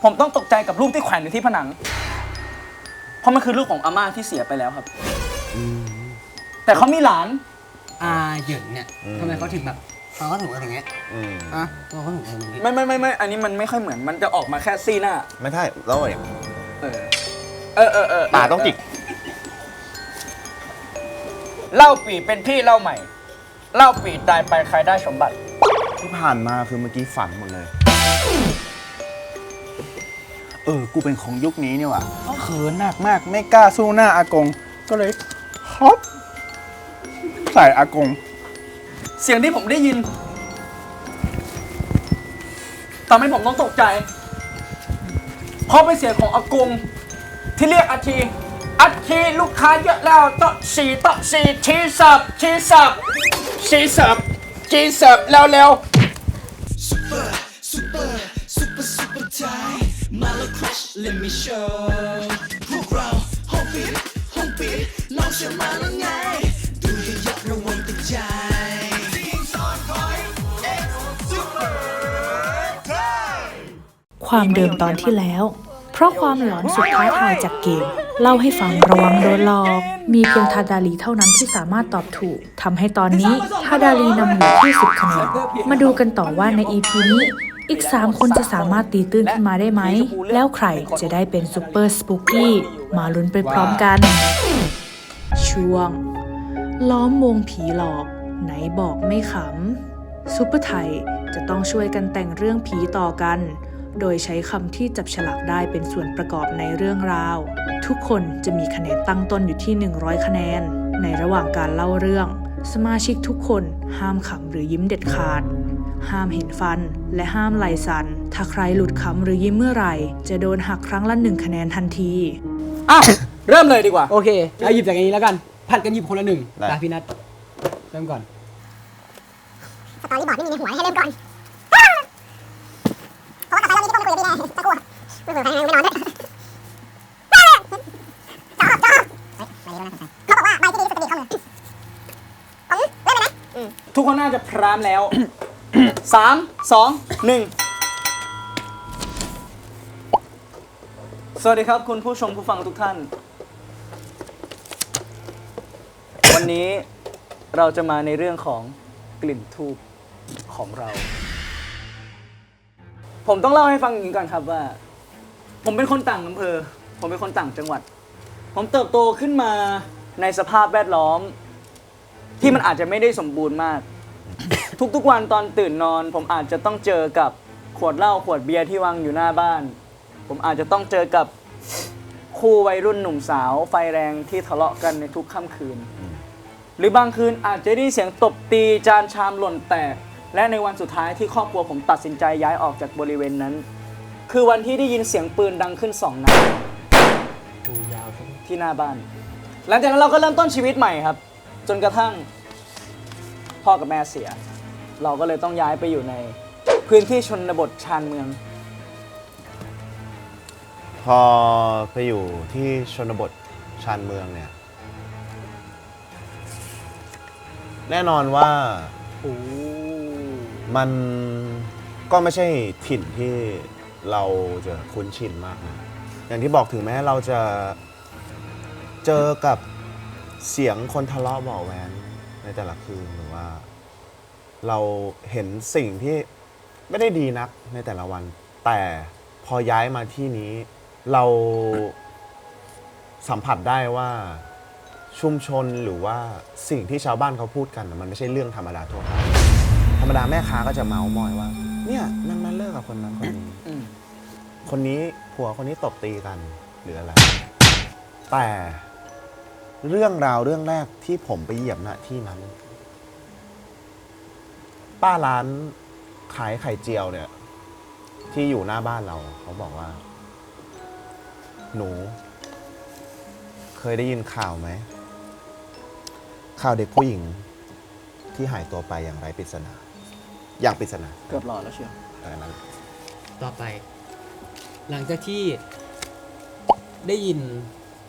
ผมต้องตกใจกับรูปที่แขวนอยู่ที่ผนัง เพราะมันคือรูปของอาม่าที่เสียไปแล้วครับแต่เขามีหลานอาเหยินเนี่ยทำไมเขาถึงแบบเขาถึงอะไรอย่างเงี้ยเขาถึงอะไรอย่างเงี้ยไม่อันนี้มันไม่ค่อยเหมือนมันจะออกมาแค่ซี่หน้าไม่ใช่แล้วไงตาต้องจิกเล่าปีเป็นพี่เล่าใหม่เล่าปีตายไปใครได้สมบัติที่ผ่านมาคือเมื่อกี้ฝันหมดเลยกูเป็นของยุคนี้นี่หว่าเขินหนักมากไม่กล้าสู้หน้าอากงก็เลยฮอปใส่อากงเสียงที่ผมได้ยินทำให้ผมต้องตกใจเพราะเป็นเสียงของอากงที่เรียกอาชีลูกค้าเยอะแล้วโต๊ะสี่ชีเสิร์ฟแล้วมาแล้วครัช let me show พวกเราห้องปิดน้องเชื่อมาแล้วไงดูเยอะๆระวังติดใจความเดิมตอนที่แล้วเพราะความหลอนสุดท้าทายจากเกมเล่าให้ฟังระวังโดนหลอกมีเพียงทาดาลีเท่านั้นที่สามารถตอบถูกทำให้ตอนนี้ทาดาลีนำอยู่ที่10 คะแนนมาดูกันต่อว่าใน EP นี้อีก3 คนจะสามารถตีตื้นขึ้นมาได้ไหมแล้วใครจะได้เป็นซุปเปอร์สปูกี้มาลุ้นไปพร้อมกันช่วงล้อมวงผีหลอกไหนบอกไม่ขำซุปเปอร์ไทยจะต้องช่วยกันแต่งเรื่องผีต่อกันโดยใช้คำที่จับฉลากได้เป็นส่วนประกอบในเรื่องราวทุกคนจะมีคะแนนตั้งต้นอยู่ที่100 คะแนนในระหว่างการเล่าเรื่องสมาชิกทุกคนห้ามขำหรือยิ้มเด็ดขาดห้ามเห็นฟันและห้ามไหล่สั่นถ้าใครหลุดขำหรือยิ้มเมื่อไหร่จะโดนหักครั้งละ1 คะแนนทันทีเริ่มเลยดีกว่าโอเคเราหยิบจากอันนี้แล้วกันผัดกันหยิบคนละ1ตาพี่นัทเริ่มก่อนสตอรี่บอร์ดไม่มีในหัวให้เริ่มก่อนเพราะว่าต่อไปเรามีที่ต้องไปคุยกับพี่แน่สักครู่ไม่เผื่อใครไม่นอนด้วยจอบเขาบอกว่าใบที่ดีที่สุดจะดีเข้ามือผมเริ่มเลยนะทุกคนน่าจะพร้อมแล้ว 3 2 1 สวัสดีครับคุณผู้ชมผู้ฟังทุกท่านวันนี้เราจะมาในเรื่องของกลิ่นธูปของเราผมต้องเล่าให้ฟังอย่างนี้ก่อนครับว่าผมเป็นคนต่างอำเภอผมเป็นคนต่างจังหวัดผมเติบโตขึ้นมาในสภาพแวดล้อมที่มันอาจจะไม่ได้สมบูรณ์มาก ทุกๆวันตอนตื่นนอนผมอาจจะต้องเจอกับขวดเหล้าขวดเบียร์ที่วางอยู่หน้าบ้านผมอาจจะต้องเจอกับคู่วัยรุ่นหนุ่มสาวไฟแรงที่ทะเลาะกันในทุกค่ำคืนหรือบางคืนอาจจะได้เสียงตบตีจานชามหล่นแตกและในวันสุดท้ายที่ครอบครัวผมตัดสินใจย้ายออกจากบริเวณนั้นคือวันที่ได้ยินเสียงปืนดังขึ้น2 นัดที่หน้าบ้านหลังจากนั้นเราก็เริ่มต้นชีวิตใหม่ครับจนกระทั่งพ่อกับแม่เสียเราก็เลยต้องย้ายไปอยู่ในพื้นที่ชนบทชานเมืองพอไปอยู่ที่ชนบทชานเมืองเนี่ยแน่นอนว่ามันก็ไม่ใช่ถิ่นที่เราจะคุ้นชินมากนะอย่างที่บอกถึงแม้เราจะเจอกับเสียงคนทะเลาะเบาะแว้งในแต่ละคืนหรือว่าเราเห็นสิ่งที่ไม่ได้ดีนักในแต่ละวันแต่พอย้ายมาที่นี้เราสัมผัสได้ว่าชุมชนหรือว่าสิ่งที่ชาวบ้านเขาพูดกันมันไม่ใช่เรื่องธรรมดาทั่วไปธรรมดาแม่ค้าก็จะเมาส์มอยว่าเนี่ยมันมาเลิกกับคนนั้นคนนี้คนนี้ผัวคนนี้ตบตีกันหรืออะไรแต่เรื่องราวเรื่องแรกที่ผมไปเหยียบณที่นั้นป้าร้านขายไข่เจียวเนี่ยที่อยู่หน้าบ้านเราเขาบอกว่าหนูเคยได้ยินข่าวไหมข่าวเด็กผู้หญิงที่หายตัวไปอย่างไร้ปริศนาอย่างปริศนาเกือบหลอดแล้วเชียวนั้นต่อไปหลังจากที่ได้ยิน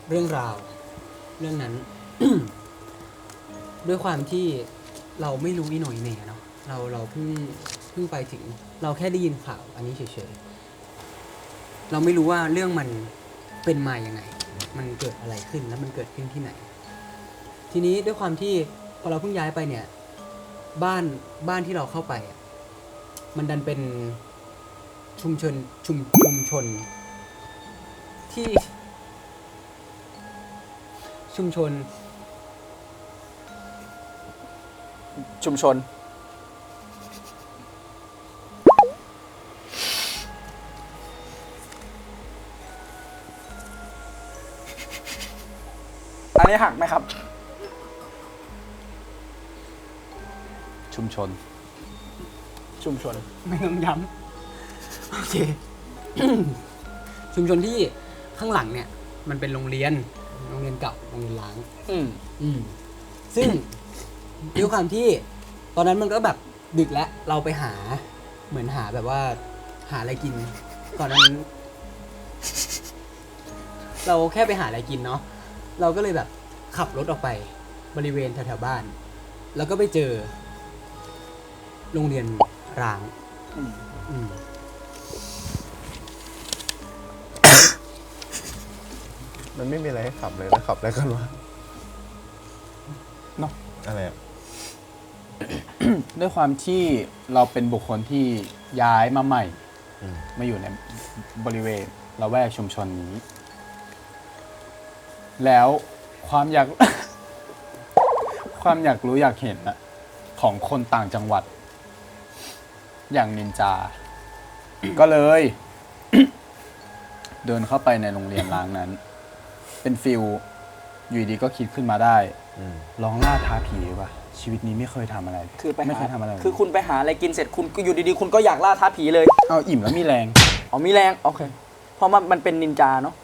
เรื่องราวเรื่องนั้น ด้วยความที่เราไม่รู้อีโหน่อีเหน่เนาะเราเพิ่งไปถึงเราแค่ได้ยินข่าวอันนี้เฉยๆ เราไม่รู้ว่าเรื่องมันเป็นมายังไง มันเกิดอะไรขึ้นแล้วมันเกิดขึ้นที่ไหน ทีนี้ด้วยความที่พอเราเพิ่งย้ายไปเนี่ย บ้านที่เราเข้าไปอะมันดันเป็นชุมชนที่ชุมชน อันนี้หักไหมครับ ชุมชน ไม่ต้องย้ำโอเค ชุมชนที่ข้างหลังเนี่ย มันเป็นโรงเรียนเก่าโรงเรียนล้าง ซึ่งด้วยความที่ตอนนั้นมันก็แบบดึกแล้วเราไปหาเหมือนหาแบบว่าหาอะไรกินก่อนนั้น เราแค่ไปหาอะไรกินเนาะเราก็เลยแบบขับรถออกไปบริเวณแถวๆบ้าน แล้วก็ไปเจอโรงเรียนร้าง มันไม่มีอะไรให้ขับเลยแล้วขับอะไรกันวะ เนาะ อะไรอะ ด้วยความที่เราเป็นบุคคลที่ย้ายมาใหม่ อืม มาอยู่ในบริเวณละแวกชุมชนนี้ แล้วความอยาก ความอยากรู้อยากเห็นอะของคนต่างจังหวัด อย่างนินจา ก็เลย เดินเข้าไปในโรงเรียนร้างนั้น เป็นฟิลอยู่ดีก็คิดขึ้นมาได้ อืม ลองล่าท้าผีดีกว่าชีวิตนี้ไม่เคยทำอะไรเลย คือไป ไม่ หา เคยทำอะไรเลย คือคุณไปหาอะไรกินเสร็จคุณก็อยู่ดีๆ คุณก็อยากล่าท้าผีเลย เอาอิ่มแล้วมีแรง อ๋อมีแรง โอเค เพราะมันเป็นนินจาเนาะ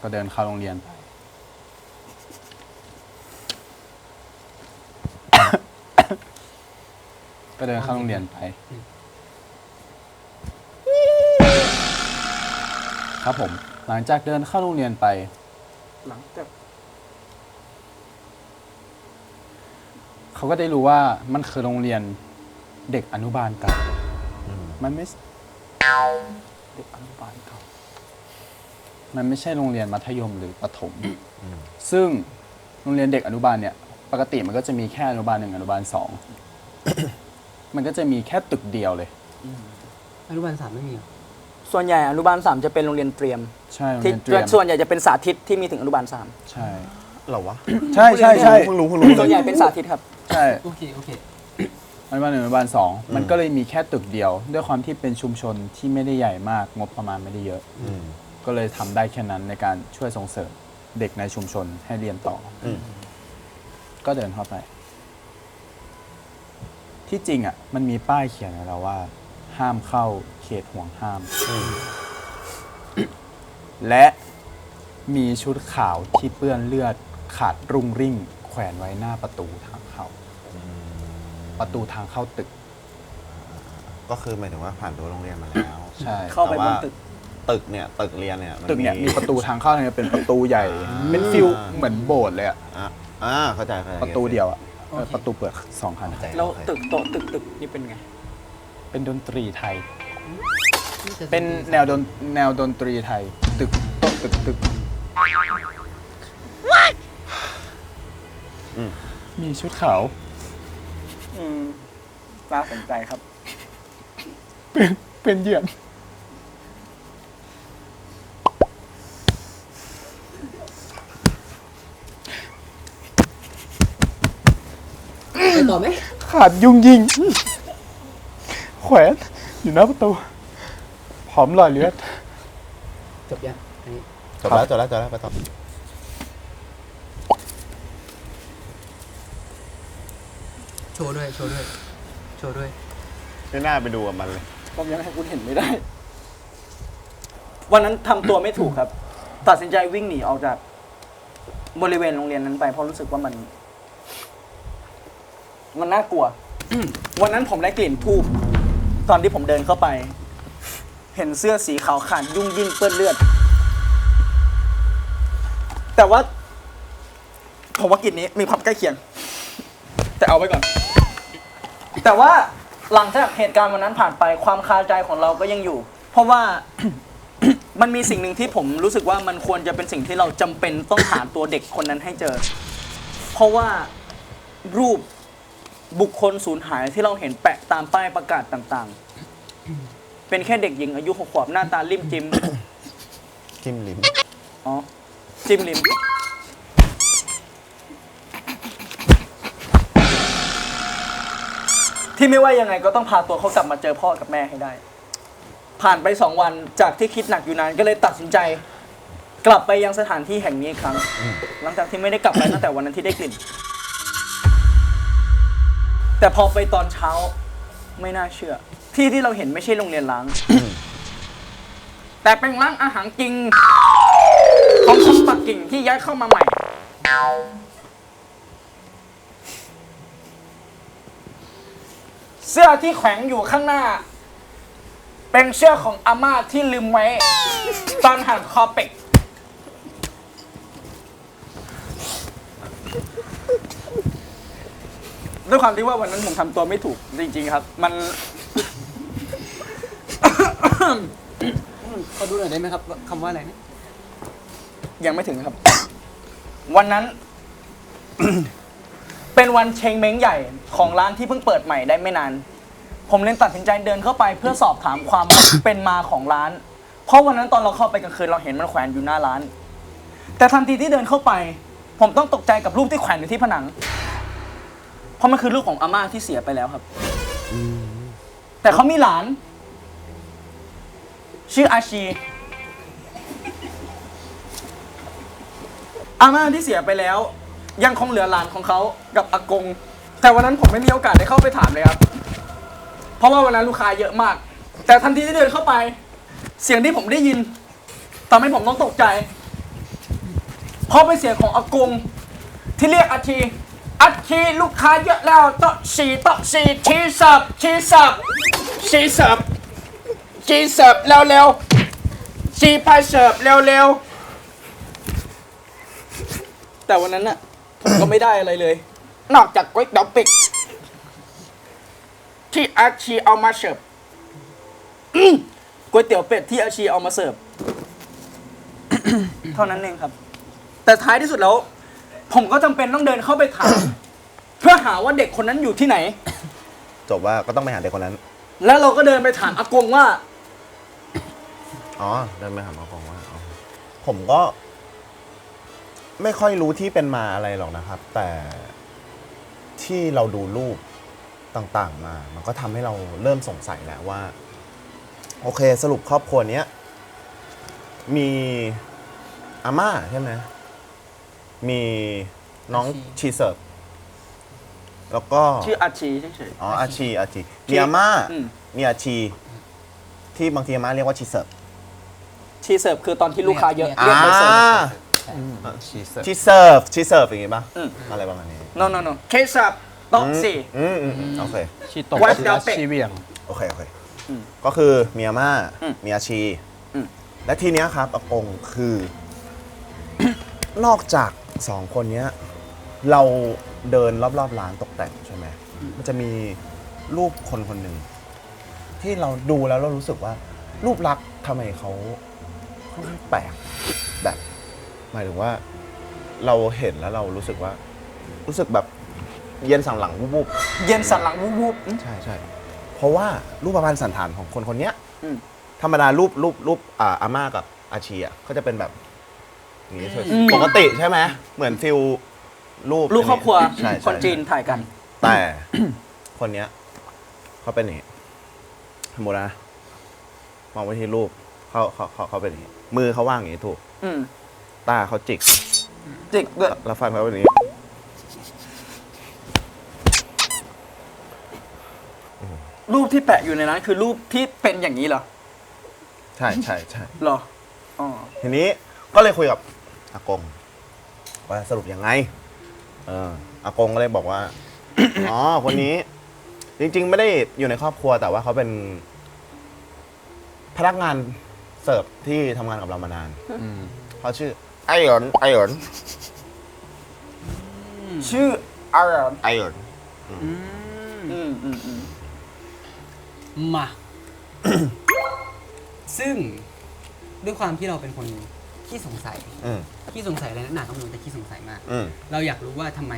ก็เดินเข้าโรงเรียนไป ก็เดินเข้าโรงเรียนไป ครับผม หลังจากเดินเข้าโรงเรียนไป หลังจาก เขาก็ได้รู้ว่ามันคือโรงเรียนเด็กอนุบาลเก่ามันไม่ เด็กอนุบาลเก่า มันไม่ใช่โรงเรียนมัธยมหรือประถม ซึ่งโรงเรียนเด็กอนุบาลเนี่ย ปกติมันก็จะมีแค่อนุบาล1อนุบาล2 มันก็จะมีแค่ตึกเดียวเลย อนุบาล3ไม่มีเหรอ ส่วนใหญ่อนุบาล 3 จะเป็นโรงเรียนเตรียม ใช่โรง ที่ เรียนเตรียม ส่วนใหญ่จะเป็นสาธิตที่มีถึงอนุบาล ใช่ เหรอวะ ใช่ใช่ใช่ เพิ่งรู้ 3 ส่วนใหญ่เป็นสาธิตครับ ใช่ โอเคโอเค อนุบาล1อนุบาล2มันก็เลยมีแค่ตึกเดียว ด้วยความที่เป็นชุมชนที่ไม่ได้ใหญ่มากงบประมาณไม่ได้เยอะ อืม ก็เลยทำได้แค่นั้นในการช่วยส่งเสริมเด็กในชุมชนให้เรียนต่ออ ม ก็เดินเข้าไป ที่จริงอ่ะ มันมีป้ายเขียนไว้แล้วว่า ห้ามเข้าเขตห่วงห้าม และมีชุดขาวที่เปื้อนเลือดขาดรุ่งริ่ง แขวนไว้หน้าประตูทางเข้า ประตูทางเข้าตึก ก็คือหมายถึงว่าผ่านตัวโรงเรียนมาแล้ว ใช่ เข้าไปบน แต่ว่า ตึก ตึกเนี่ยตึกเรียนเนี่ย ตึกเนี่ยมีประตูทางเข้าเนี่ยเป็นประตูใหญ่ เป็นฟิลเหมือนโบสถ์เลยอะ เข้าใจ ประตูเดียวอะประตูเปิด2คัน แล้วตึกโต๊ะตึกนี่เป็นไง เป็นดนตรีไทย นี่จะ เป็นแนวดนตรีไทย ตึกโต๊ะตึกมีชุดขาว น่าสนใจครับ เป็นเหยื่อ ไปต่อไหม ขาดยุ่งยิง แขวนอยู่หน้าประตูพร้อมรอยเลือด จบยังอันนี้ จบแล้วไปต่อ โชว์ด้วย ไม่น่าไปดูกับมันเลย ผมยังให้คุณเห็นไม่ได้ วันนั้นทำตัวไม่ถูกครับ ตัดสินใจวิ่งหนีออกจากบริเวณโรงเรียนนั้นไปเพราะรู้สึกว่ามันน่ากลัว วันนั้นผมได้กลิ่นทูบตอนที่ผมเดินเข้าไป เห็นเสื้อสีขาวขาดยุ่งยิ่งเปื้อนเลือด แต่ว่าผมว่ากลิ่นนี้มีความใกล้เคียง แต่เอาไว้ก่อน แต่ว่าหลังจากเหตุการณ์วันนั้นผ่านไปความคาใจของเราก็ยังอยู่ เพราะว่า มันมีสิ่งหนึ่งที่ผมรู้สึกว่ามันควรจะเป็นสิ่งที่เราจำเป็นต้องหาตัวเด็กคนนั้นให้เจอ เพราะว่ารูปบุคคลสูญหายที่เราเห็นแปะตามป้ายประกาศต่างๆ เป็นแค่เด็กหญิงอายุ6 ขวบหน้าตาลิ่มจิ้ม จิ้มลิ้ม อ๋อ จิ้มลิ้มที่ไม่ว่ายังไงก็ต้องพาตัวเขากลับมาเจอพ่อกับแม่ให้ได้ ผ่านไป2 วันจากที่คิดหนักอยู่นานก็เลยตัดสินใจ กลับไปยังสถานที่แห่งนี้อีกครั้ง หลังจากที่ไม่ได้กลับไปตั้งแต่วันนั้นที่ได้กลิ่น แต่พอไปตอนเช้าไม่น่าเชื่อ ที่เราเห็นไม่ใช่โรงเรียนล้าง แต่เป็นร้านอาหารจริงของคนปักกิ่งที่ย้ายเข้ามาใหม่ เสื้อที่แขวนอยู่ข้างหน้า เป็นเสื้อของอาม่าที่ลืมไว้ ตอนหั่นคอเป็ดด้วยความที่ว่าวันนั้นผมทำตัวไม่ถูกจริงๆครับ มัน ขอดูหน่อยได้ไหมครับว่าคำว่าอะไรนะ ยังไม่ถึงครับ วันนั้น เป็นวันเชงเม้งใหญ่ของร้านที่เพิ่งเปิดใหม่ได้ไม่นาน ผมเลยตัดสินใจเดินเข้าไปเพื่อสอบถามความ เป็นมาของร้าน เพราะวันนั้นตอนเราเข้าไปกลางคืนเราเห็นมันแขวนอยู่หน้าร้าน แต่ทันทีที่เดินเข้าไป ผมต้องตกใจกับรูปที่แขวนอยู่ที่ผนัง เพราะมันคือรูปของอาม่าที่เสียไปแล้วครับ แต่เขามีหลาน ชื่ออาชี อาม่าที่เสียไปแล้ว ยังคงเหลือหลานของเขากับอากง แต่วันนั้นผมไม่มีโอกาสได้เข้าไปถามเลยครับ เพราะว่าวันนั้นลูกค้าเยอะมาก แต่ทันทีที่เดินเข้าไป เสียงที่ผมได้ยินทำให้ผมต้องตกใจ เพราะเป็นเสียงของอากง ที่เรียกอาชีลูกค้าเยอะแล้วโต๊ะ4ชีเสิร์ฟเร็วๆชีพายเสิร์ฟเร็วๆแต่วันนั้นน่ะผมก็ไม่ได้อะไรเลย นอกจากก๋วยเตี๋ยวเป็ดที่อาชีเอามาเสิร์ฟก๋วยเตี๋ยวเป็ดที่อาชีเอามาเสิร์ฟ เท่านั้นเองครับ แต่ท้ายที่สุดแล้ว ผมก็จำเป็นต้องเดินเข้าไปถาม เพื่อหาว่าเด็กคนนั้นอยู่ที่ไหน จบว่าก็ต้องไปหาเด็กคนนั้น แล้วเราก็เดินไปถามอากงว่า อ๋อเดินไปหาหมอกองว่าอ๋อผมก็ ไม่ค่อยรู้ที่เป็นมาอะไรหรอกนะครับ แต่ที่เราดูรูปต่างๆมา มันก็ทำให้เราเริ่มสงสัยแล้วว่า โอเคสรุปครอบครัวเนี้ยมีอาม่าใช่ไหมมีน้องชีเสิร์ฟแล้วก็ ชื่ออาชีเฉย อ๋ออาชีมีอาม่า อืม มีอาชีที่บางทีอาม่าเรียกว่าชีเสิร์ฟ ๆชีเสิร์ฟคือตอนที่ลูกค้าเยอะเรียกไปเสิร์ฟ ชีเสิร์ฟ ชีเสิร์ฟอย่างงี้ป่ะ อืม อะไรประมาณนี้ no เคสับโต๊ะสี่ โอเค ชีโตะ วัด ชี ดาวเป็ด ชีเวียง โอเค อืม ก็คือมีอาม่า อืม มีอาชี อืม และทีเนี้ยครับอากงคือ นอกจากสองคนเนี้ย เราเดินรอบๆร้านตกแต่งใช่ไหมมันจะมีรูปคนคนหนึ่งที่เราดูแล้วเรารู้สึกว่า รูปลักษณ์ทำไมเขาค่อนข้างแปลกแบบ หมายถึงว่า เราเห็นแล้วเรารู้สึกว่า รู้สึกแบบเย็นสันหลังวูบ เย็นสันหลังวูบ ๆใช่เพราะว่ารูปประพันธ์สันฐานของคนคนเนี้ย อืม ธรรมดารูปอาม่ากับอาชีอ่ะก็จะเป็นแบบอย่างนี้ อืม ปกติใช่ไหมเหมือนฟิลรูป ลูกครอบครัว ใช่ คนจีนถ่ายกัน แต่ คนเนี้ยเขาเป็นอย่างนี้สมมตินะมองไปที่รูปเขาเป็นอย่างนี้มือเขาว่างอย่างนี้ถูก อืม ตาเขาจิก จิกด้วย แล้วฟันเขาเป็นอย่างนี้ รูปที่แปะอยู่ในนั้นคือรูปที่เป็นอย่างนี้เหรอ ใช่ เหรออ๋อ ทีนี้ก็เลยคุยกับอากงว่าสรุปยังไงอากงก็เลยบอกว่า อ๋อคนนี้ จริง ๆ ไม่ได้อยู่ในครอบครัวแต่ว่าเขาเป็น พนักงานเสิร์ฟที่ทำงานกับเรามานานเขาชื่อไอหยน ชื่ออะไร ไอหยน อืม มา ซึ่งด้วยความที่เราเป็นคนขี้สงสัย อืม ขี้สงสัยอะไรนักหนาก็ไม่รู้แต่ขี้สงสัยมาก อืม เราอยากรู้ว่าทำไม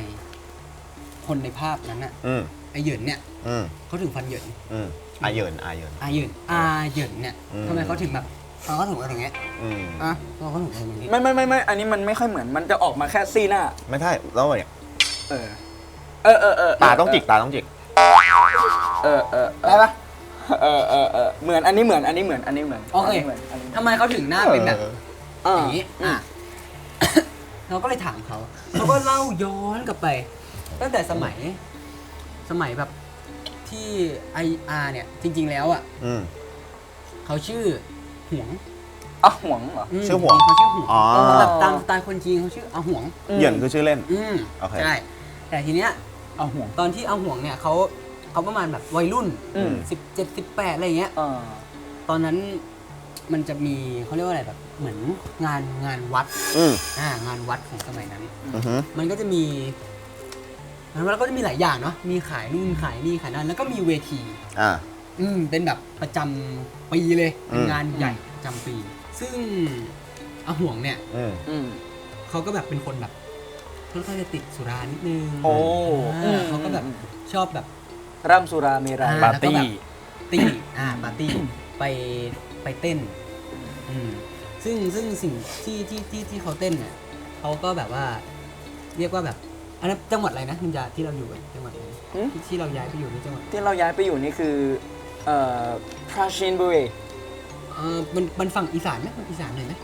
คนในภาพนั้นอะ อืม ไอเหยินเนี่ย อืม เขาถึงฟันเหยิน อืมอาเยินอาเยิน อาเหยินเนี่ย อืม ทำไมเขาถึงแบบเขาถึงอะไรอย่างเงี้ย อืม อ่ะเขาถึงอะไรอย่างงี้ ไม่อันนี้มันไม่ค่อยเหมือนมันจะออกมาแค่ซี่หน้า ไม่ใช่แล้วเนี่ย เออ ตาต้องจิกตาต้องจิก ได้ปะ เหมือนอันนี้เหมือนอันนี้เหมือนอันนี้เหมือน โอเค นนี้เหมือนอันนี้เหมือน ทำไมเขาถึงหน้าเป็นแบบ อย่าง นี้อ่ะ เราก็เลยถามเขา เขาก็เล่าย้อนกลับไป ตั้งแต่สมัยแบบที่IR เนี่ย จริง ๆ แล้วอ่ะ อืม เขาชื่อหวง อ่ะห่วงเหรอ ชื่อหวง เขาชื่อหวง อ๋อ แบบตามสไตล์คนจีนเขาชื่ออาหวง เหยินคือชื่อเล่น โอเค ใช่ แต่ทีเนี้ย เอาห่วง ตอนที่อาหวงเนี่ยเขาประมาณแบบวัยรุ่น 17 18อะไรอย่างเงี้ย ตอนนั้นมันจะมีเขาเรียกว่าอะไรแบบเหมือนงานวัด อืม งานวัดของสมัยนั้น อือฮึ มันก็จะมีงานวัดก็จะมีหลายอย่างเนาะมีขายนู่นขายนี่ขายนั่นแล้วก็มีเวที อ่า เป็นแบบประจำปีเลยเป็นงานใหญ่ประจำปี ซึ่งอาห่วงเนี่ย อืม เขาก็แบบเป็นคนแบบค่อนข้างจะติดสุรานิดนึง โอ้ เขาก็แบบชอบแบบ ร่ำสุราเมรัย ปาร์ตี้ ปาร์ตี้ไปเต้นซึ่งสิ่งที่เขาเต้นเนี่ยเขาก็แบบว่า เรียกว่าแบบอันนั้นจังหวัดอะไรนะนินจาที่เราอยู่กันจังหวัดอะไรที่เราย้ายไปอยู่ในจังหวัด ที่เราย้ายไปอยู่นี่คือปราจีนบุรี มันฝั่งอีสานไหมมันอีสานเลยไหม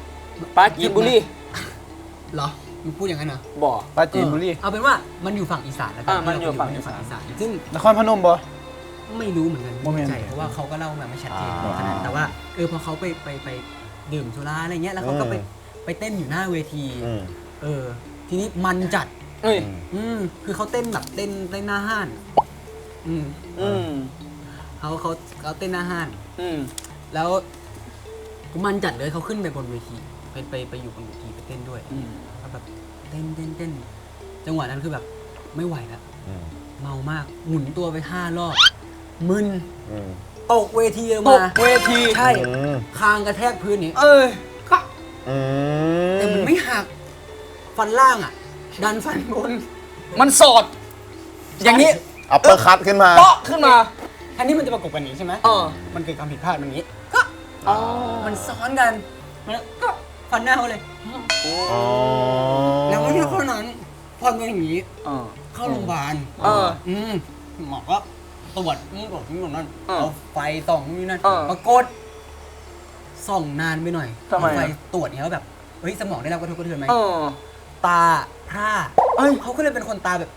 ปราจีนบุรี เหรอมึงพูดอย่างนั้นเหรอ บ่อ ปราจีนบุรี เอาเป็นว่ามันอยู่ฝั่งอีสานแล้วกั มันอยู่ฝั่งอีสาน ซึ่ง นครพนมบ่ ไม่รู้เหมือนกัน โมเมนต์ ใช่เพราะว่าเขาก็เล่ามาไม่ชัดเจน อ่า ขนาดแต่ว่าพอเขาไปดื่มสุราอะไรเงี้ยแล้วเขาก็ไปเต้นอยู่หน้าเวที อืม ทีนี้มันจัด เอ้ย คือเขาเต้นแบบเต้นหน้าห้านเขาเต้นหน้าห้าน แล้วมันจัดเลยเขาขึ้นไปบนเวทีไปอยู่บนเวทีไปเต้นด้วยแล้วแบบเต้นจังหวะนั้นคือแบบไม่ไหวแล้ว อืม เมามากหมุนตัวไป5 รอบมึน อืม ตกเวทีเลย ต มาก เวที ใช่ อืม คางกระแทกพื้นนี่ เอ้ย อืม แต่มันไม่หักฟันล่างอ่ะ ดันฟันบน มันสอด อย่างนี้ อัปเปอร์คัตขึ้นมา เปาะขึ้นมา แทนที่มันจะประกบกันอย่างนี้ใช่ไหมมันเกิดความผิดพลาดมันอย่างนี้ก็ อ๋อ มันซ้อนกันแล้วก็ฟันหน้าเขาเลย อ๋อ แล้วไม่ใช่เท่านั้นพอเป็นอย่างนี้ เข้าโรงพยาบาล หมอก็ตรวจนี่บอกนี่บอกนั่นเอาไฟส่องนี่นั่นปรากฏส่องนานไปหน่อย ทำไม เอาไฟตรวจเนี่ยว่าแบบเฮ้ยสมองได้รับกระทบกระเทือนไหม เออ ตาพร่าเขาก็เลยเป็นคนตาแบบ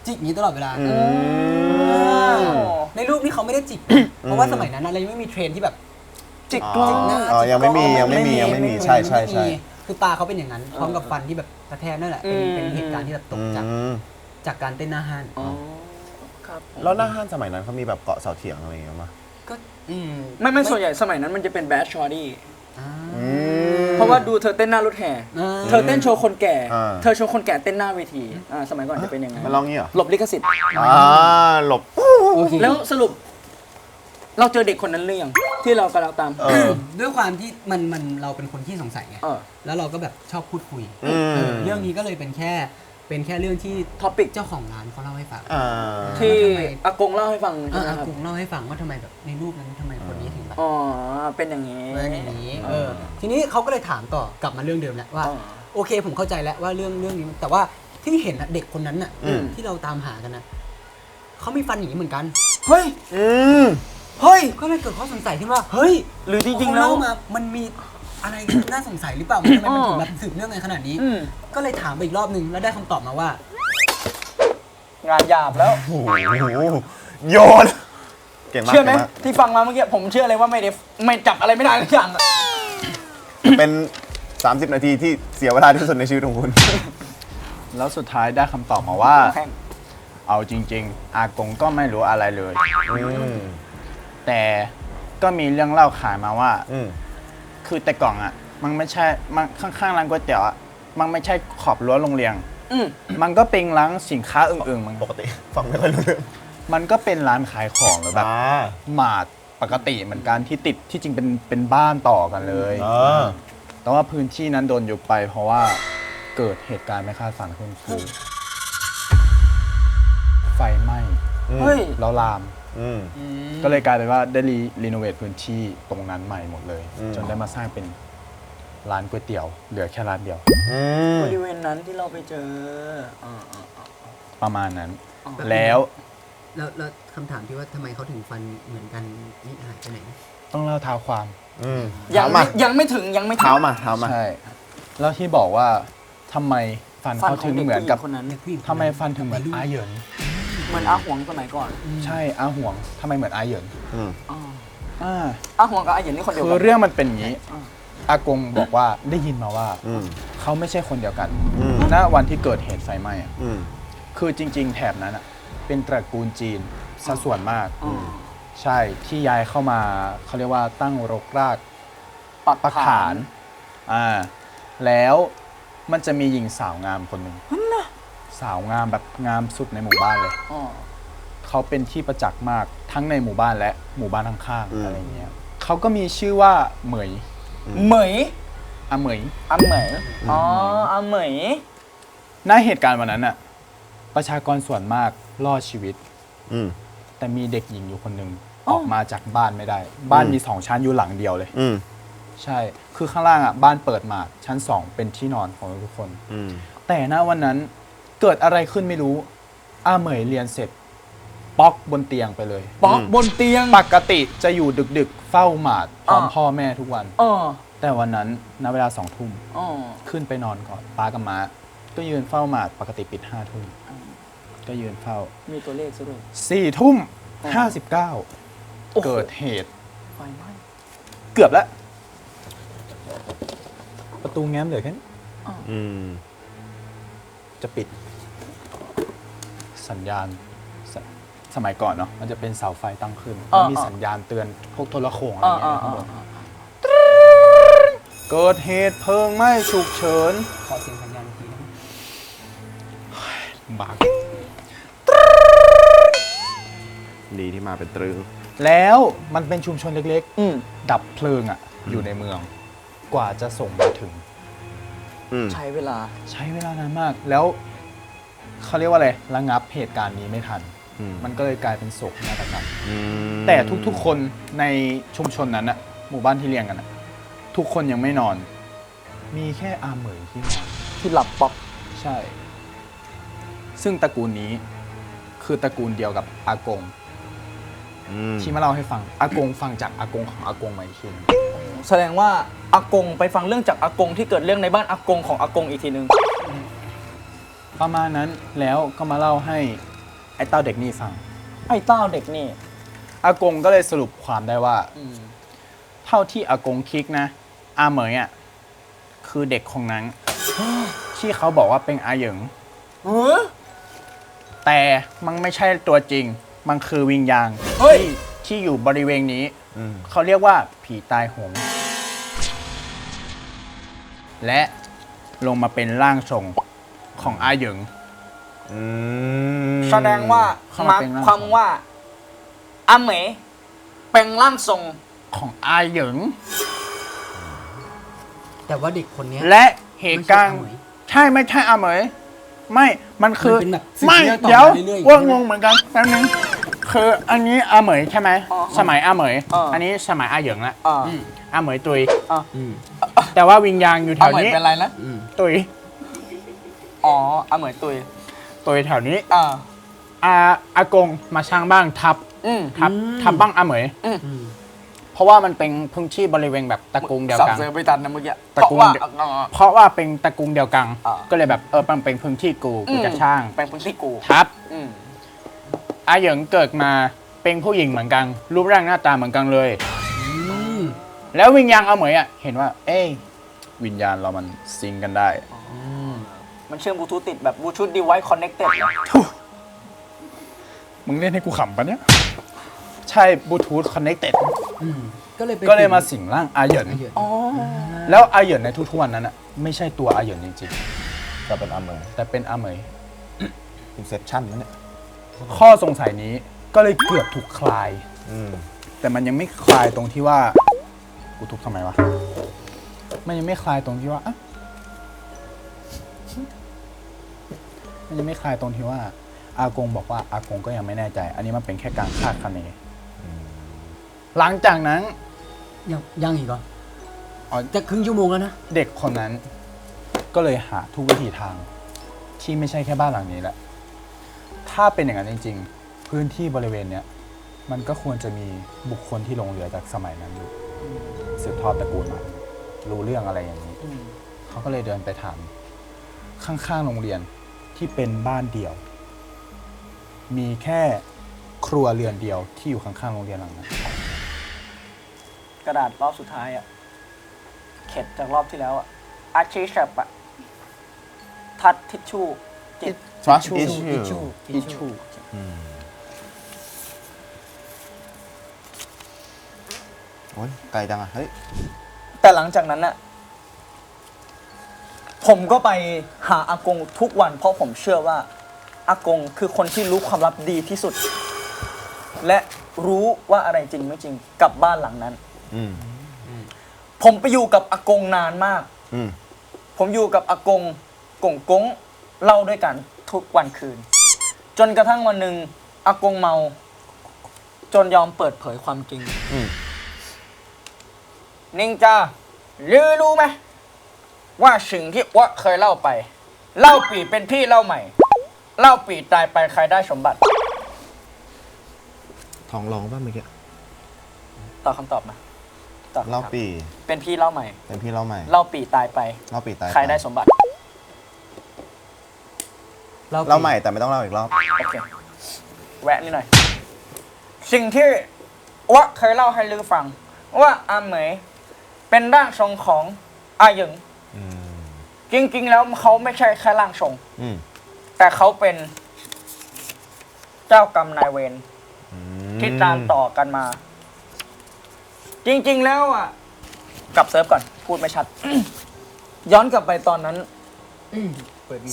จิกอย่างนี้ตลอดเวลา อืม ในรูปนี่เขาไม่ได้จิก เพราะว่าสมัยนั้นอะไรไม่มีเทรนด์ที่แบบ จิก อ๋อ จิกหน้า อ๋อยังไม่มียังไม่มีใช่ใช่ใช่ คือตาเขาเป็นอย่างนั้นพร้อมกับฟันที่แบบกระแทกนั่นแหละเป็นเหตุการณ์ที่แบบตกจากการเต้นหน้าห้าน อ๋อครับ แล้วหน้าห้างสมัยนั้นเขามีแบบเกาะเสาเถียงอะไรอย่างเงี้ยมั้ย ก็ ไม่ส่วนใหญ่สมัยนั้นมันจะเป็นแบดชอดี้ อ่า เพราะว่าดูเธอเต้นหน้ารถแห่ อ่า เธอเต้นโชว์คนแก่ อ่า เธอโชว์คนแก่เต้นหน้าเวทีสมัยก่อนจะเป็นยังไง มันร้องงี้เหรอ หลบลิขสิทธิ์ หลบ โอเค แล้วสรุป เราเจอเด็กคนนั้นหรือยังที่เรากำลังตาม ด้วยความที่มันเราเป็นคนที่สงสัยไง เออ แล้วเราก็แบบชอบพูดคุย อืม เรื่องนี้ก็เลยเป็นแค่เรื่องที่ ท็อปิก เจ้าของร้านเขาเล่าให้ฟัง ที่ ทำไม อากงเล่าให้ฟังใช่ไหมครับ อากงเล่าให้ฟังว่าทำไมแบบในรูปนั้นทำไมคนนี้ถึงแบบ อ๋อเป็นอย่างนี้ เป็นอย่างนี้ทีนี้เขาก็เลยถามต่อกลับมาเรื่องเดิมแหละว่า อ๋อ โอเคผมเข้าใจแล้วว่าเรื่องนี้แต่ว่าที่เห็นน่ะเด็กคนนั้นน่ะ อืม ที่เราตามหากันนะเขามีฟันอย่างนี้เหมือนกัน เฮ้ย ม เฮ้ย ก็เลยเกิดข้อสงสัยขึ้นว่าเฮ้ย หรือจริงๆแล้ว เขาเล่ามามันมีอะไร น่าสงสัยหรือเปล่าทำไมมันถึงแบบสืบเนื่องกันขนาดนี้ ก็เลยถามไปอีกรอบนึงแล้วได้คำตอบมาว่า งานหยาบแล้ว โอ้โหโยน เก่งมาก เชื่อไหม ก่งาก ที่ฟังมาเมื่อกี้ผมเชื่อเลยว่าไม่จับอะไรไม่ได้ทุกอย่างอะ เป็น 30 นาทีที่เสียเวลาที่สุดในชีวิตของคุณ แล้วสุดท้ายได้คำตอบมาว่า แข่ง เอาจริง ๆ อากงก็ไม่รู้อะไรเลย แต่ก็มีเรื่องเล่าขานมาว่า คือแต่ก่อนอ่ะ มันไม่ใช่มันข้างๆร้านก๋วยเตี๋ยวอ่ะมันไม่ใช่ขอบรั้วโรงเรียน มันก็เป็นร้านสินค้าอื่นๆมัน ปกติ ฟังไม่ค่อยรู้เรื่อง มันก็เป็นร้านขายของหรือแบบหมาด ปกติเหมือนกันที่ติดที่จริงเป็นบ้านต่อกันเลย แต่ว่าพื้นที่นั้นโดนยุบไปเพราะว่าเกิดเหตุการณ์ไม่คาดฝันขึ้นคือไฟไหม้ เฮ้ย แล้วลาม อืม ก็เลยกลายเป็นว่าได้รีโนเวทพื้นที่ตรงนั้นใหม่หมดเลย อืม จนได้มาสร้างเป็นร้านก๋วยเตี๋ยว เหลือแค่ร้านเดียว บริเวณนั้นที่เราไปเจออ่า ประมาณนั้น อ๋อ แล้ว แล้วคำถามที่ว่าทำไมเขาถึงฟันเหมือนกันนี่หายไปไหน ต้องเล่าเท้าความ ยังไม่ถึง เท้ามาเท้ามา ใช่ แล้วที่บอกว่าทำไมฟัน ฟัน เขา ขอ ถึ ง ง เด็ก เหมือน ผู้หญิ กับ งคนนั้น ทำไมฟันถึงเหมือนอาเหยิน เหมือนอาหวงสมัยก่อน ใช่อาหวงทำไมเหมือนอาเหยิน อืม อ่า อ่า อาหวงกับอาเหยินนี่คนเดียว คื กั อน เรื่องมันเป็นอย่างนี้ อ่า อากงบอกว่าได้ยินมาว่า อืม เขาไม่ใช่คนเดียวกัน อืม ณวันที่เกิดเหตุไฟไหม้อะ อืม คือจริง ๆ แถบนั้นอะเป็นตระกูลจีนซะส่วนมาก อ่า ใช่ที่ย้ายเข้ามาเขาเรียกว่าตั้งรกราก ปักฐานแล้วมันจะมีหญิงสาวงามคนหนึ่งสาวงามแบบงามสุดในหมู่บ้านเลย อ๋อ เขาเป็นที่ประจักษ์มากทั้งในหมู่บ้านและหมู่บ้านข้าง อืม ๆอะไรเงี้ยเขาก็มีชื่อว่าเหมย เหมย อาเหมย อาเหมยอ๋ออาเหมย ณเหตุการณ์วันนั้นน่ะประชากรส่วนมากรอดชีวิต อืม แต่มีเด็กหญิงอยู่คนหนึ่งออกมาจากบ้านไม่ได้ บ้านมี2 ชั้นอยู่หลังเดียวเลย อืม ใช่ คือข้างล่างอ่ะบ้านเปิดมาชั้น 2 เป็นที่นอนของทุกคน อืม แต่ณวันนั้นเกิดอะไรขึ้นไม่รู้ อาเหมยเรียนเสร็จป๊อกบนเตียงไปเลย ป๊อกบนเตียง ปกติจะอยู่ดึกๆ เฝ้าหมาดพร้อม อ่า พ่อแม่ทุกวัน อ๋อ แต่วันนั้นณเวลา2 ทุ่ม อ๋อ ขึ้นไปนอนก่อนป้ากับม้าก็ยืนเฝ้าหมาดปกติปิด5 ทุ่มก็ยืนเฝ้า มีตัวเลขซะด้วย 4 ทุ่ม อ๋อ โอ้โห 59 เกิดเหตุ ไฟไหม้ เกือบแล้ว ประตูแง้มเหลือแค่นี้ อืม จะปิด สัญญาณสมัยก่อนเนาะมันจะเป็นเสาไฟตั้งขึ้นแล้วมีสัญญาณเตือนพวกโทรโขงอะไร อ๋อ เงี้ อ๋อย ข้างบน อ๋อ เกิดเหตุเพลิงไหม้ฉุกเฉิน ขอเสียงสัญญาณอีกทีนะ บาก ดีที่มาเป็นตรึง แล้วมันเป็นชุมชนเล็ก อืม ๆ ดับเพลิงอ่ะ อยู่ในเมือง กว่าจะส่งมาถึง อืม ใช้เวลา ใช้เวลานานมาก แล้วเขาเรียกว่าอะไรระงับเหตุการณ์นี้ไม่ทัน อืม มันก็เลยกลายเป็นโศกนาฏกรรม อืม แต่ทุกๆ คนในชุมชนนั้นอะหมู่บ้านที่เรียงกันอะทุกคนยังไม่นอน มีแค่อาเหมยที่นอน ที่หลับป๊อก ใช่ ซึ่งตระกูลนี้คือตระกูลเดียวกับอากง อืม ที่มาเล่าให้ฟังอากงฟังจากอากงของอากงมาอีกทีนึง แสดงว่าอากงไปฟังเรื่องจากอากงที่เกิดเรื่องในบ้านอากงของอากงอีกทีนึง ประมาณนั้นแล้วก็มาเล่าให้ไอ้เต้าเด็กนี่ฟัง ไอ้เต้าเด็กนี่ อากงก็เลยสรุปความได้ว่า เท่าที่อากงคิดนะ อาเหมยอ่ะคือเด็กของนั้น ที่เขาบอกว่าเป็นอาเหยิง แต่มันไม่ใช่ตัวจริง มันคือวิญญาณ เฮ้ย ที่อยู่บริเวณนี้ อืม เขาเรียกว่าผีตายโหง และลงมาเป็นร่างทรงของอาเหยิง อืม แสดงว่า เข้า ห มา มาย เป็นร่าง ความว่าอาเหมยเป็นร่างทรง ของอาเหยิง แต่ว่าเด็กคนเนี้ย และเหตุการณ์ ไม่ใช่อาเหมย ใช่ไม่ใช่อาเหมย ไม่ มันคือ มันเป็นแบบสืบ ไม่ เนื่องต่อ เดี๋ยว มาเรื่อยๆ ว่า ใช่ไหม งงเหมือนกันแป๊บนึงคืออันนี้อาเหมยใช่ไหม อ๋อ สมัยอาเหมย อ๋ออั อันนี้สมัยอาเหยิงละ อ่า อาเหมยตุย อืม แต่ว่าวิญญาณอยู่แถ อาว เหมย นี้ เป็นอะไรนะ อืม ตุย อ๋ออาเหมยตุย ตุยแถวนี้ อ่า อากงมาช่างบ้างทับ อืม ทับบ้างอาเหมย อืม เพราะว่ามันเป็นพื้นที่บริเวณแบบตระกูลเดียว สับ กัน เสือไปตันนะเมื่อกี้ ตระกูล เพราะว่า เดียว เพราะว่าเป็นตระกูลเดียวกัน อ่า ก็เลยแบบมันเป็นพื้นที่กูจะช่าง เป็นพื้นที่กู ทับ อืม อาเหยิงเกิดมาเป็นผู้หญิงเหมือนกัน รูปร่างหน้าตาเหมือนกันเลย แล้ววิญญาณอาเหมยอ่ะเห็นว่า เอ้ยวิญญาณเรามันซิงกันได้ มันเชื่อมบลูทูธติดแบบบลูทูธดีไวซ์คอนเนคเต็ด มึงเล่นให้กูขำปะเนี่ย ใช่บลูทูธคอนเนคเต็ด อืมก็เลยไป ก็เลยมาสิงร่างอาเหยิน อาเหยิน อ๋อ แล้วอาเหยินในทุกๆวันนั้นอ่ะไม่ใช่ตัวอาเหยินจริง ก็เป็นอาเหมย ๆ แต่เป็นอาเหมย อินเซปชั่นนั่นเนี่ย ข้อสงสัยนี้ก็เลยเกือบถูกคลาย อืม แต่มันยังไม่คลายตรงที่ว่ากูทุบทำไมวะมันยังไม่คลายตรงที่ว่าอะมันยังไม่คลายตรงที่ว่า อากงบอกว่าอากงก็ยังไม่แน่ใจ อันนี้มันเป็นแค่การคาดคะเนหลังจากนั้น ยังอีกเหรอ อ๋อ จะครึ่งชั่วโมงแล้วนะ เด็กคนนั้น ก็เลยหาทุกวิถีทาง ที่ไม่ใช่แค่บ้านหลังนี้แหละ ถ้าเป็นอย่างนั้นจริงๆ พื้นที่บริเวณเนี้ยมันก็ควรจะมีบุคคลที่ลงเรือจากสมัยนั้นอยู่สืบทอดตระกูลมารู้เรื่องอะไรอย่างนี้ เขาก็เลยเดินไปถามข้างๆโรงเรียนที่เป็นบ้านเดี่ยว มีแค่ครัวเรือนเดียวที่อยู่ข้างๆโรงเรียนหลังนั้น กระดาษรอบสุดท้ายอะเข็ดจากรอบที่แล้วอะอาชีพอะทัดทิชชู่จิต trust ทิช issue ชู่ โอ้ยไกลจังอะเฮ้ย แต่หลังจากนั้นน่ะผมก็ไปหาอากงทุกวัน เพราะผมเชื่อว่าอากงคือคนที่รู้ความลับดีที่สุด และรู้ว่าอะไรจริงไม่จริงกับบ้านหลังนั้น อืม ผมไปอยู่กับอากงนานมาก อืม ผมอยู่กับอากงกงกงเล่าด้วยกันทุกวันคืน จนกระทั่งวันหนึ่งอากงเมา จนยอมเปิดเผยความจริง อืม นิงจารู้ไหมว่าสิ่งที่อ้วเคยเล่าไป เล่าปีเป็นพี่เล่าใหม่ เล่าปีตายไปใครได้สมบัติ ท้องร้องป่ะเมื่อกี้ ตอบคำตอบมาตอบคำถม เล่าปี เป็นพี่เล่าใหม่ เป็นพี่เล่าใหม่ เล่าปีตายไป เล่าปีตาย ใครได้สมบัติ เล่าใหม่แต่ไม่ต้องเล่าอีกรอบ โอเคแวะนิดหน่อย สิ่งที่อ้วเคยเล่าให้ลือฟัง ว่าอาเหมยเป็นร่างทรงของอาหยึง อืม จริงๆแล้วเขาไม่ใช่แค่ร่างทรง อืม แต่เขาเป็นเจ้ากรรมนายเวร อื ที่ตามต่อกันมา จริงๆแล้วอ่ะกลับเซิร์ฟก่อน พูดไม่ชัด ย้อนกลับไปตอนนั้น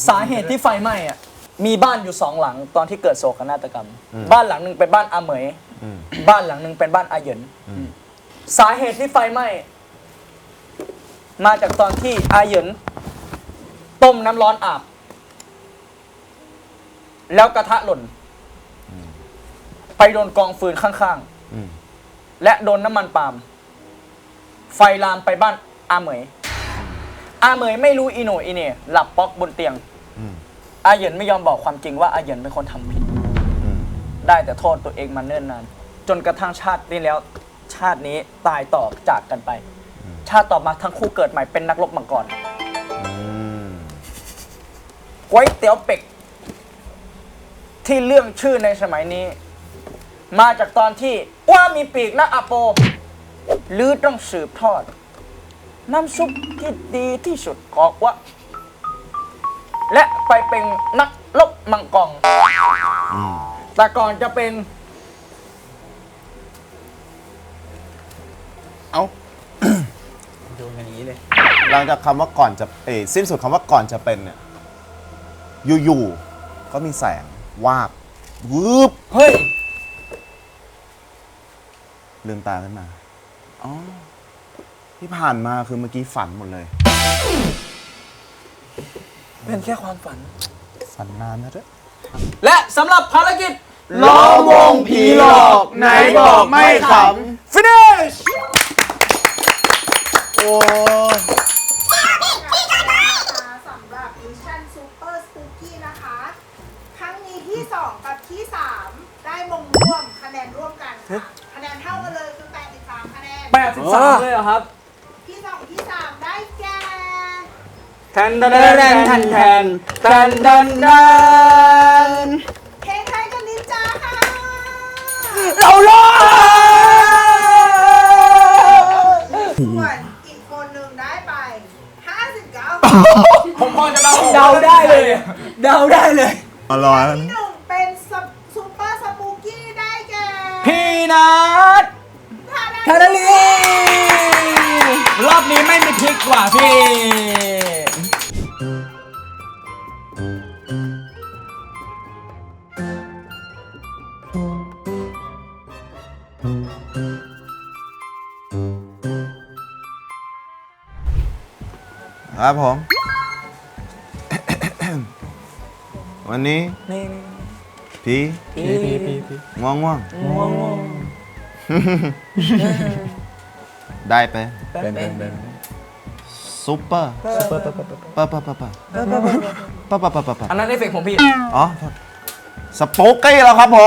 สาเหตุที่ไฟไหม้อ่ะมีบ้านอยู่สองหลังตอนที่เกิดโศกนาฏกรรม บ้านหลังหนึ่งเป็นบ้านอาเหมย อืม บ้านหลังหนึ่งเป็นบ้านอาเหยิน อืม สาเหตุที่ไฟไหม้มาจากตอนที่อาเหยินต้มน้ำร้อนอาบ แล้วกระทะหล่น ไปโดนกองฟืนข้าง อืม ๆ และโดนน้ำมันปาล์มไฟลามไปบ้านอาเหมย อาเหมยไม่รู้อีโหนอีเหน่หลับป๊อกบนเตียง อืม อาเหยินไม่ยอมบอกความจริงว่าอาเหยินเป็นคนทำผิด อืม ได้แต่โทษตัวเองมาเนิ่นนาน จนกระทั่งชาตินี้แล้ว ชาตินี้ตายต่อจากกันไป ชาติต่อมาทั้งคู่เกิดใหม่เป็นนักรบมังกร อืม ก๋วยเตี๋ยวเป็ก ที่เรื่องชื่อในสมัยนี้ มาจากตอนที่ว่ามีปีกและอโป หรือต้องสืบทอด น้ำซุปที่ดีที่สุดของว่า และไปเป็นนักรบมังกร อืม แต่ก่อนจะเป็น เอ้า โดนกันอย่างนี้เลย หลังจากคำว่าก่อนจะสิ้นสุดคำว่าก่อนจะเป็นเนี่ย อยู่ๆ ก็มีแสง วาบ วืบ เฮ้ย ลืมตาขึ้นมา อ๋อ ที่ผ่านมาคือเมื่อกี้ฝันหมดเลย เป็นแค่ความฝัน ฝันนานนะเด้อ และสำหรับภารกิจ ล้อวงผีหลอกไหนบอกไม่ข finish โอ้ สำหรับมิชชั่นซูเปอร์สปูกี้นะคะ ครั้งนี้ที่ 2 กับที่ 3 ได้มงร่วมคะแนนร่วมกันค่ะคะแนนเท่ากันเลยคือ 83 คะแนน 83 เลยเหรอครับ ที่ 2 ที่ 3 ได้แก่ แทนแทนแทนแทนแทนแทนแทน เพลงไทยกับนินจาค่ะ เรารอด ส่วนอีกคนหนึ่งได้ไป 59 ผมพอจะเดาได้เลย เดาได้เลย อร่อยแล้ว ที่ 1 เป็นซูเปอร์สปูกี้ได้แก่ พี่นัท ทาดาลี รอบนี้ไม่มีพลิกกว่าพี่ ครับผม วันนี้ นี่ พี่ พี่ ง่วง ง่วง ได้ไป เป็น ซุปเปอร์ปะ อันนั้นเอฟเฟกต์ผมพี่ อ๋อโทษสโป๊กกี้แล้วครับผ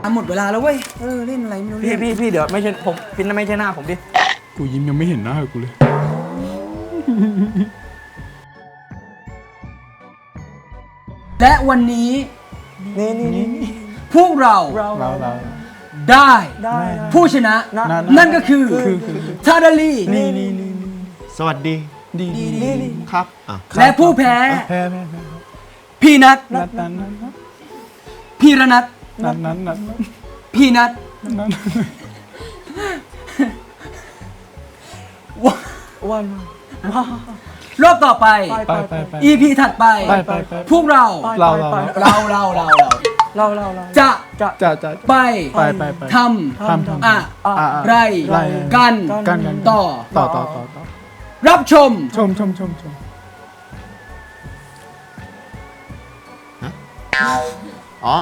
ม หมดเวลาแล้วเว้ย เล่นอะไรไม่รู้เรื่อง พี่เดี๋ยวไม่ใช่ผมพินไม่ใช่หน้าผมดิ กูยิ้มยังไม่เห็นหน้ากูเลย และวันนี้พวกเราได้ผู้ชนะ นั่นก็คือทาดาลี สวัสดี ครับอ่ะ และผู้แพ้ แพ้ พี่นัท นัด พี่ระนัท นั้น พี่นัทรอบต่อไป ไป EP ถัดไป พวกเรา เรา จะ ไป ไป ทำอะไรกัน ต่อ รับชม ชม อ๋อ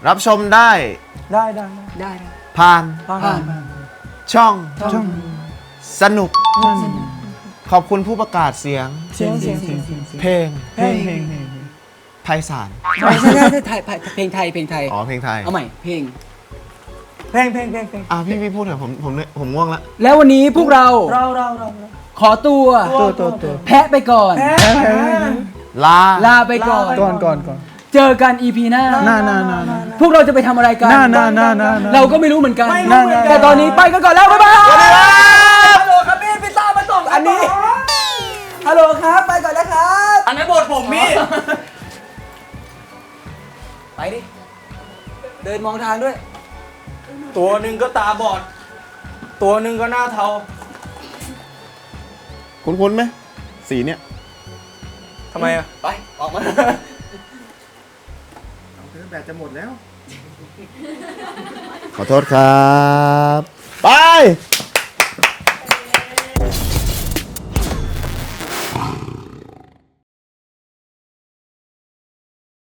รับชมได้ ได้ ผ่าน ช่อง สนุก ขอบคุณผู้ประกาศเสียง เพลงไพศาล ไม่ใช่เพลงไทย อ๋อ เพลงไทย เอาใหม่เพลง อ่ะพี่พูดเถอะผมง่วงละ แล้ววันนี้พวกเราขอตัวแพะไปก่อน ลาไปก่อน ก่อน เจอกัน EP หน้า พวกเราจะไปทำอะไรกัน เราก็ไม่รู้เหมือนกัน แต่ตอนนี้ไปกันก่อนแล้ว บ๊ายบาย ฮัลโหลครับพี่พิซซ่ามาส่งอันนี้ ฮัลโหลครับ ไปก่อนนะครับ อันนั้นบทผมพี่ ไปดิ เดินมองทางด้วย ตัวหนึ่งก็ตาบอด ตัวหนึ่งก็หน้าเทา คุ้นไหม สีเนี่ย ทำไมอ่ะ ไป ออกมา ขอโทษครับ ไป